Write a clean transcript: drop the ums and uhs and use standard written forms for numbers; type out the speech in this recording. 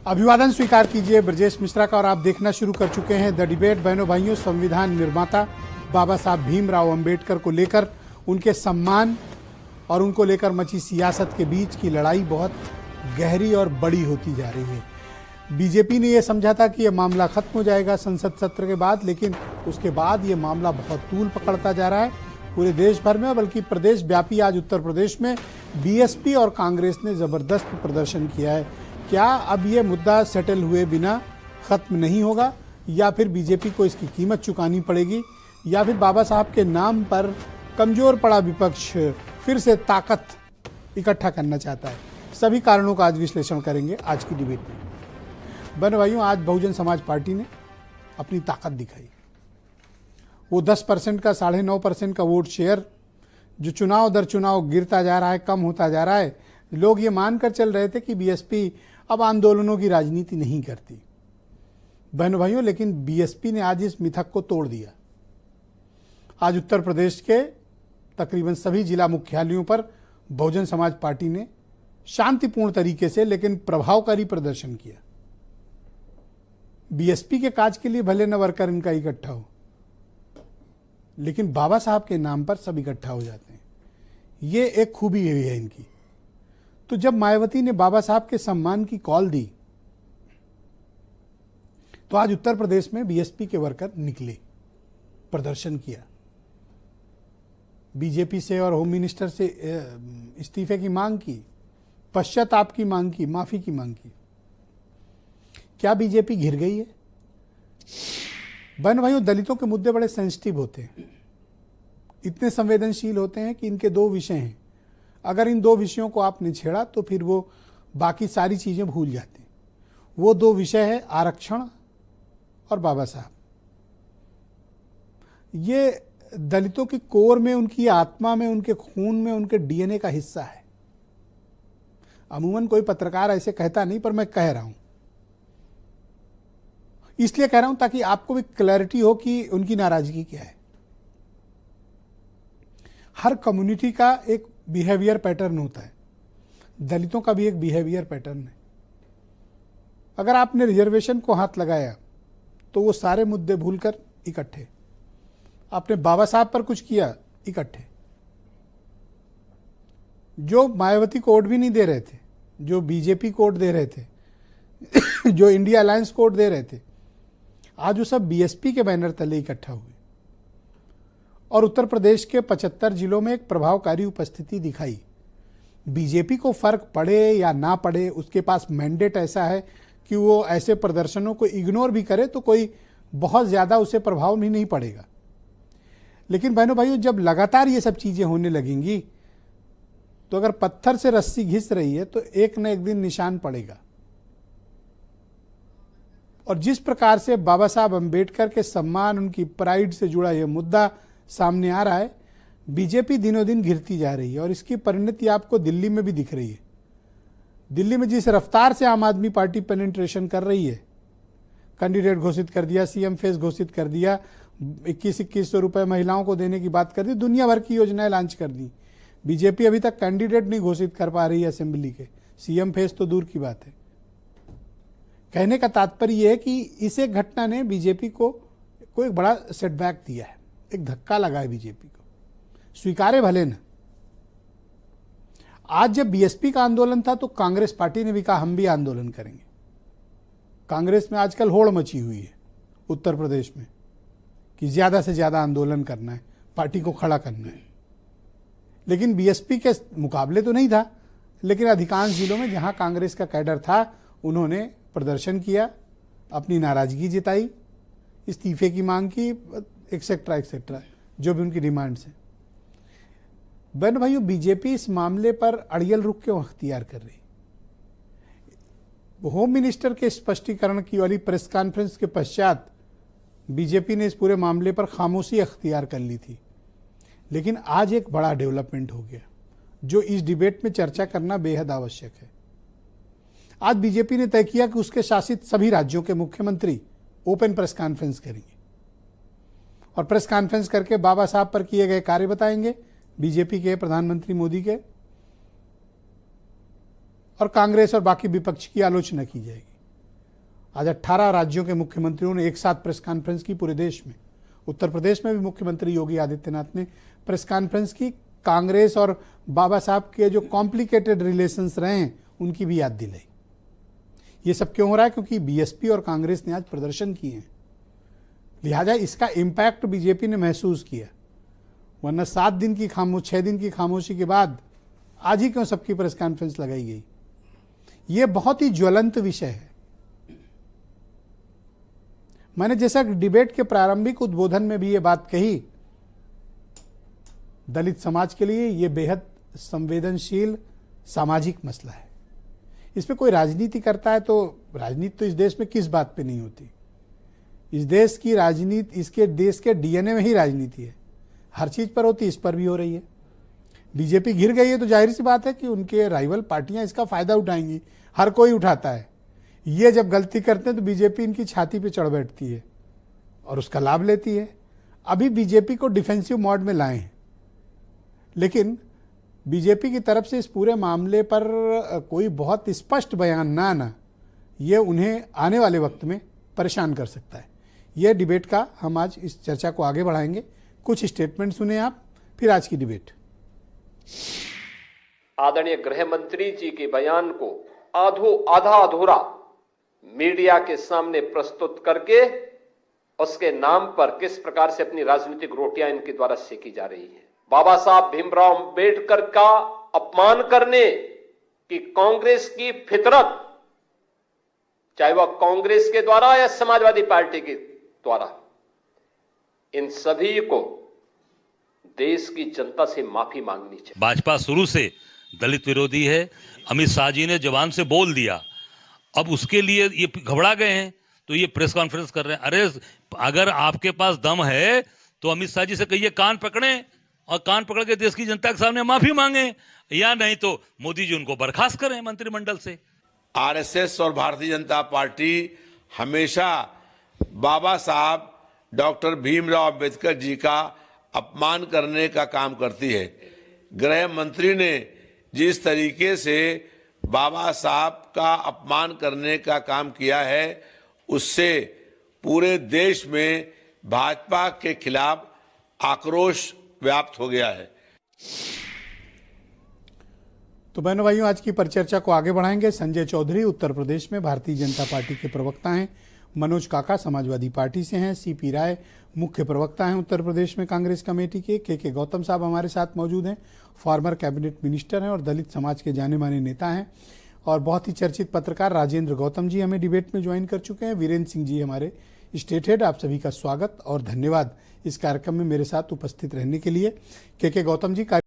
अभिवादन स्वीकार कीजिए ब्रजेश मिश्रा का और आप देखना शुरू कर चुके हैं द डिबेट। बहनों भाइयों, संविधान निर्माता बाबा साहब भीमराव अंबेडकर को लेकर, उनके सम्मान और उनको लेकर मची सियासत के बीच की लड़ाई बहुत गहरी और बड़ी होती जा रही है। बीजेपी ने यह समझा था कि यह मामला खत्म हो जाएगा संसद सत्र के बाद, लेकिन उसके बाद ये मामला बहुत तूल पकड़ता जा रहा है पूरे देश भर में, बल्कि प्रदेश व्यापी। आज उत्तर प्रदेश में बीएसपी और कांग्रेस ने जबरदस्त प्रदर्शन किया है। क्या अब ये मुद्दा सेटल हुए बिना खत्म नहीं होगा, या फिर बीजेपी को इसकी कीमत चुकानी पड़ेगी, या फिर बाबा साहब के नाम पर कमजोर पड़ा विपक्ष फिर से ताकत इकट्ठा करना चाहता है? सभी कारणों का आज विश्लेषण करेंगे आज की डिबेट में। बहनों भाइयों, आज बहुजन समाज पार्टी ने अपनी ताकत दिखाई। वो 10% का 9.5% का वोट शेयर जो चुनाव दर चुनाव गिरता जा रहा है, कम होता जा रहा है, लोग ये मानकर चल रहे थे कि बीएसपी अब आंदोलनों की राजनीति नहीं करती। बहनों भाइयों, लेकिन बीएसपी ने आज इस मिथक को तोड़ दिया। आज उत्तर प्रदेश के तकरीबन सभी जिला मुख्यालयों पर बहुजन समाज पार्टी ने शांतिपूर्ण तरीके से लेकिन प्रभावकारी प्रदर्शन किया। बीएसपी के काज के लिए भले न वर्कर इनका इकट्ठा हो, लेकिन बाबा साहब के नाम पर सब इकट्ठा हो जाते हैं। ये एक खूबी है इनकी। तो जब मायावती ने बाबा साहब के सम्मान की कॉल दी, तो आज उत्तर प्रदेश में बीएसपी के वर्कर निकले, प्रदर्शन किया, बीजेपी से और होम मिनिस्टर से इस्तीफे की मांग की, पश्चाताप की मांग की, माफी की मांग की। क्या बीजेपी घिर गई है? बहन भाइयों, दलितों के मुद्दे बड़े सेंसिटिव होते हैं, इतने संवेदनशील होते हैं कि इनके दो विषय हैं। अगर इन दो विषयों को आपने छेड़ा तो फिर वो बाकी सारी चीजें भूल जाते हैं। वो दो विषय है आरक्षण और बाबा साहब। ये दलितों की कोर में, उनकी आत्मा में, उनके खून में, उनके डीएनए का हिस्सा है। अमूमन कोई पत्रकार ऐसे कहता नहीं, पर मैं कह रहा हूं, इसलिए कह रहा हूं ताकि आपको भी क्लैरिटी हो कि उनकी नाराजगी क्या है। हर कम्युनिटी का एक बिहेवियर पैटर्न होता है, दलितों का भी एक बिहेवियर पैटर्न है। अगर आपने रिजर्वेशन को हाथ लगाया तो वो सारे मुद्दे भूलकर इकट्ठे, आपने बाबा साहब पर कुछ किया इकट्ठे। जो मायावती को वोट भी नहीं दे रहे थे, जो बीजेपी को वोट दे रहे थे जो इंडिया अलायंस को वोट दे रहे थे, आज वो सब बीएसपी के बैनर तले इकट्ठा हुए और उत्तर प्रदेश के 75 जिलों में एक प्रभावकारी उपस्थिति दिखाई। बीजेपी को फर्क पड़े या ना पड़े, उसके पास मैंडेट ऐसा है कि वो ऐसे प्रदर्शनों को इग्नोर भी करे तो कोई बहुत ज्यादा उसे प्रभाव भी नहीं पड़ेगा। लेकिन बहनों भाइयों, जब लगातार ये सब चीजें होने लगेंगी तो अगर पत्थर से रस्सी घिस रही है तो एक न एक दिन निशान पड़ेगा। और जिस प्रकार से बाबा साहब अंबेडकर के सम्मान, उनकी प्राइड से जुड़ा यह मुद्दा सामने आ रहा है, बीजेपी दिनों दिन घिरती जा रही है। और इसकी परिणति आपको दिल्ली में भी दिख रही है। दिल्ली में जिस रफ्तार से आम आदमी पार्टी पेनिट्रेशन कर रही है, कैंडिडेट घोषित कर दिया, सीएम फेस घोषित कर दिया, 2100 रुपए महिलाओं को देने की बात कर दी, दुनिया भर की योजनाएं लॉन्च कर दी। बीजेपी अभी तक कैंडिडेट नहीं घोषित कर पा रही है असेंबली के, सीएम फेस तो दूर की बात है। कहने का तात्पर्य यह है कि इस एक घटना ने बीजेपी को एक बड़ा सेटबैक दिया है, एक धक्का लगा है बीजेपी को, स्वीकारे भले न। आज जब बीएसपी का आंदोलन था तो कांग्रेस पार्टी ने भी कहा हम भी आंदोलन करेंगे। कांग्रेस में आजकल होड़ मची हुई है उत्तर प्रदेश में कि ज्यादा से ज्यादा आंदोलन करना है, पार्टी को खड़ा करना है। लेकिन बीएसपी के मुकाबले तो नहीं था, लेकिन अधिकांश जिलों में जहां कांग्रेस का कैडर था उन्होंने प्रदर्शन किया, अपनी नाराजगी जताई, इस्तीफे की मांग की, एक्सेट्रा एक्सेट्रा, जो भी उनकी डिमांड्स हैं। बहन भाइयों, बीजेपी इस मामले पर अड़ियल रुख क्यों अख्तियार कर रही? होम मिनिस्टर के स्पष्टीकरण की वाली प्रेस कॉन्फ्रेंस के पश्चात बीजेपी ने इस पूरे मामले पर खामोशी अख्तियार कर ली थी। लेकिन आज एक बड़ा डेवलपमेंट हो गया जो इस डिबेट में चर्चा करना बेहद आवश्यक है। आज बीजेपी ने तय किया कि उसके शासित सभी राज्यों के मुख्यमंत्री ओपन प्रेस कॉन्फ्रेंस करेंगे और प्रेस कॉन्फ्रेंस करके बाबा साहब पर किए गए कार्य बताएंगे, बीजेपी के, प्रधानमंत्री मोदी के, और कांग्रेस और बाकी विपक्ष की आलोचना की जाएगी। आज 18 राज्यों के मुख्यमंत्रियों ने एक साथ प्रेस कॉन्फ्रेंस की पूरे देश में। उत्तर प्रदेश में भी मुख्यमंत्री योगी आदित्यनाथ ने प्रेस कॉन्फ्रेंस की। कांग्रेस और बाबा साहब के जो कॉम्प्लिकेटेड रिलेशंस रहे हैं उनकी भी याद दिलाई। ये सब क्यों हो रहा है? क्योंकि बीएसपी और कांग्रेस ने आज प्रदर्शन किए हैं, लिहाजा इसका इम्पैक्ट बीजेपी ने महसूस किया। वरना 6 दिन की खामोशी के बाद आज ही क्यों सबकी प्रेस कॉन्फ्रेंस लगाई गई? ये बहुत ही ज्वलंत विषय है। मैंने जैसा डिबेट के प्रारंभिक उद्बोधन में भी ये बात कही, दलित समाज के लिए ये बेहद संवेदनशील सामाजिक मसला है। इस पे कोई राजनीति करता है तो राजनीति तो इस देश में किस बात पे नहीं होती? इस देश की राजनीति, इसके देश के डीएनए में ही राजनीति है, हर चीज पर होती है, इस पर भी हो रही है। बीजेपी घिर गई है तो जाहिर सी बात है कि उनके राइवल पार्टियां इसका फायदा उठाएंगी। हर कोई उठाता है। ये जब गलती करते हैं तो बीजेपी इनकी छाती पे चढ़ बैठती है और उसका लाभ लेती है। अभी बीजेपी को डिफेंसिव मोड में लाए हैं, लेकिन बीजेपी की तरफ से इस पूरे मामले पर कोई बहुत स्पष्ट बयान ना आना, ये उन्हें आने वाले वक्त में परेशान कर सकता है। यह डिबेट का हम आज इस चर्चा को आगे बढ़ाएंगे। कुछ स्टेटमेंट सुने आप, फिर आज की डिबेट। आदरणीय गृह मंत्री जी के बयान को आधा अधूरा मीडिया के सामने प्रस्तुत करके उसके नाम पर किस प्रकार से अपनी राजनीतिक रोटियां इनके द्वारा सेकी जा रही है। बाबा साहब भीमराव अंबेडकर का अपमान करने की कांग्रेस की फितरत, चाहे वह कांग्रेस के द्वारा या समाजवादी पार्टी के द्वारा, इन सभी को देश की जनता से माफी मांगनी चाहिए। भाजपा शुरू से दलित विरोधी है। अमित शाह जी ने जवान से बोल दिया, अब उसके लिए ये घबरा गए हैं तो ये प्रेस कॉन्फ्रेंस कर रहे हैं। अरे अगर आपके पास दम है तो अमित शाह जी से कहिए कान पकड़ें और कान पकड़ के देश की जनता के सामने माफी मांगे, या नहीं तो मोदी जी उनको बर्खास्त करें मंत्रिमंडल से। आरएसएस और भारतीय जनता पार्टी हमेशा बाबा साहब डॉक्टर भीमराव अंबेडकर जी का अपमान करने का काम करती है। गृह मंत्री ने जिस तरीके से बाबा साहब का अपमान करने का काम किया है, उससे पूरे देश में भाजपा के खिलाफ आक्रोश व्याप्त हो गया है। तो बहनों भाइयों, आज की परिचर्चा को आगे बढ़ाएंगे। संजय चौधरी उत्तर प्रदेश में भारतीय जनता पार्टी के प्रवक्ता हैं, मनोज काका समाजवादी पार्टी से हैं, सीपी राय मुख्य प्रवक्ता हैं उत्तर प्रदेश में कांग्रेस कमेटी के गौतम साहब हमारे साथ मौजूद हैं, फॉर्मर कैबिनेट मिनिस्टर हैं और दलित समाज के जाने माने नेता हैं, और बहुत ही चर्चित पत्रकार राजेंद्र गौतम जी हमें डिबेट में ज्वाइन कर चुके हैं। वीरेंद्र सिंह जी हमारे स्टेट हेड, आप सभी का स्वागत और धन्यवाद इस कार्यक्रम में मेरे साथ उपस्थित रहने के लिए। के गौतम जी